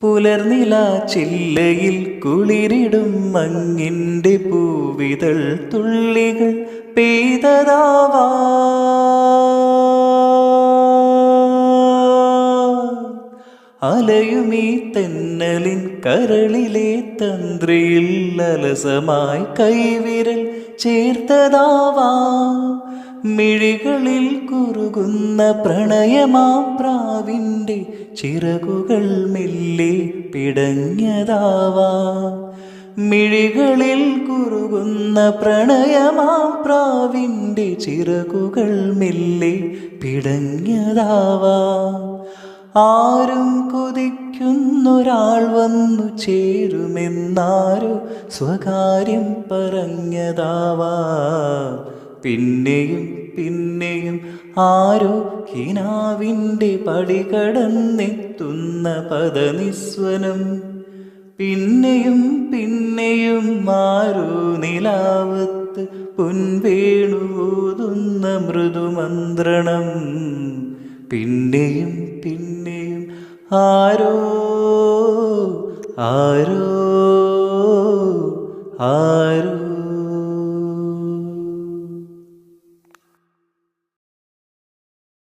പുലർനില ചില്ലയിൽ കുളിരിടും മങ്ങിൻ്റെ പൂവിതൾ തുള്ളികൾ പെയ്തതാവാ അലയുമീ തെന്നലിൻ കരളിലെ തന്ത്രിയിൽ അലസമായി കൈവിരൽ ചേർത്തതാവാ മിഴികളിൽ കുറുകുന്ന പ്രണയമാം പ്രാവിൻ്റെ ചിറകുകൾ മെല്ലെ പിടഞ്ഞതാവാ മിഴികളിൽ കുറുകുന്ന പ്രണയമാം പ്രാവിൻ്റെ ചിറകുകൾ മെല്ലെ പിടഞ്ഞതാവാ ആരും കൊതിക്കുന്നൊരാൾ വന്നു ചേരുമെന്നാരോ സ്വകാര്യം പറഞ്ഞതാവാ പിന്നെയും പിന്നെയും ആരോ കിനാവിൻ്റെ പടികടന്നെത്തുന്ന പദനിസ്വനം പിന്നെയും പിന്നെയും ആരോ നിലാവത്ത് പൊൻവേണൂതുന്ന മൃദുമന്ത്രണം പിന്നെയും പിന്നെയും ആരോ ആരോ ആരോ